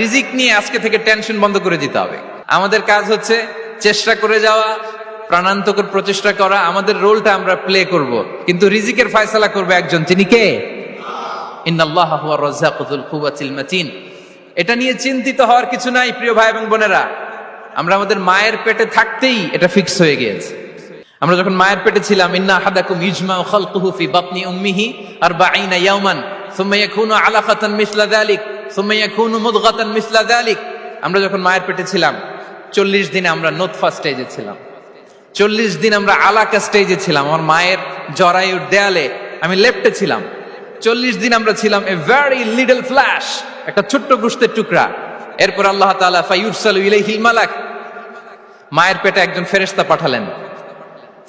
রিজিক নিয়ে আজকে থেকে টেনশন বন্ধ করে দিতে হবে। আমাদের কাজ হচ্ছে চেষ্টা করে যাওয়া, প্রাণান্তকর প্রচেষ্টা করা, আমাদের রোলটা আমরা প্লে করব, কিন্তু রিজিকের ফয়সালা করবে একজন, তিনি কে? ইন্নাল্লাহা হুয়ার রাজ্জাকুল কুওয়াতিল মাতিন। এটা নিয়ে চিন্তিত হওয়ার কিছু নাই প্রিয় ভাই এবং বোনেরা। আমরা আমাদের মায়ের পেটে থাকতেই এটা ফিক্স হয়ে গিয়েছে। আমরা যখন মায়ের পেটে ছিলাম, ইন্না আহাদাকুম ইজমাউ খালকুহু ফি বাতনি উম্মিহি 40 ইয়াওমান সুম্মা ইয়াকুনু আলাকাতান মিসলা যালিক সুম্মা ইয়াকুনু মুদগাতান মিসলা যালিক। আমরা যখন মায়ের পেটে ছিলাম 40 দিনে আমরা নুতফা স্টেজে ছিলাম, 40 দিন আমরা আলাকা স্টেজে ছিলাম। আমার মায়ের জরায়ুর দেয়ালে আমি লেপ্টে ছিলাম। 40 দিন আমরা ছিলাম এ ভেরি লিটল ফ্ল্যাশ, একটা ছোট্ট গোশতের টুকরা। এরপর আল্লাহ তাআলা ফায়ুরসালু ইলাইহিল মালাক, মায়ের পেটে একজন ফেরেশতা পাঠালেন।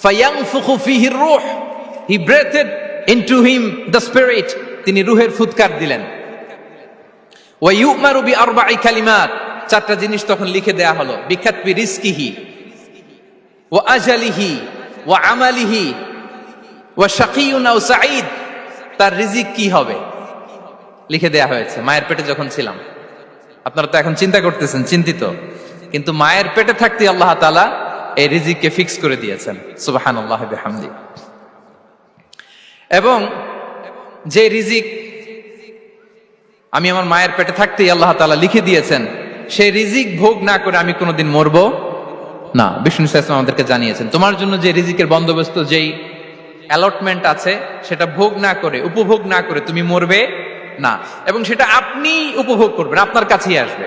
ফায়ানফুখু ফিহির রূহ, he breathed into him the spirit, তিনি রূহের ফুৎকার দিলেন। ওয়া ইউমারু বিআরবা'i কালিমাত, চারটা জিনিস তখন লিখে দেয়া হলো। বিকাতবি রিজকিহি ওয়া আজালিহি ওয়া আমালিহি ওয়া শাকিয়ুন আও সাঈদ, তার রিজিক কি হবে লিখে দেয়া হয়েছে মায়ের পেটে যখন ছিলাম। আপনারা তো এখন চিন্তা করতেছেন, চিন্তিত, কিন্তু মায়ের পেটে থাকতে আল্লাহ তাআলা এই রিজিককে ফিক্স করে দিয়েছেন। সুবহানাল্লাহি ওয়া বিহামদি। এবং যে রিজিক আমি আমার মায়ের পেটে থাকতেই আল্লাহ তাআলা লিখে দিয়েছেন, সেই রিজিক ভোগ না করে আমি কোনোদিন মরবো না। বিষ্ণু ইসলাম আমাদেরকে জানিয়েছেন, তোমার জন্য যে রিজিকের বন্দোবস্ত, যেই অ্যালটমেন্ট আছে, সেটা ভোগ না করে, উপভোগ না করে তুমি মরবে না, এবং সেটা আপনি উপভোগ করবেন, আপনার কাছেই আসবে।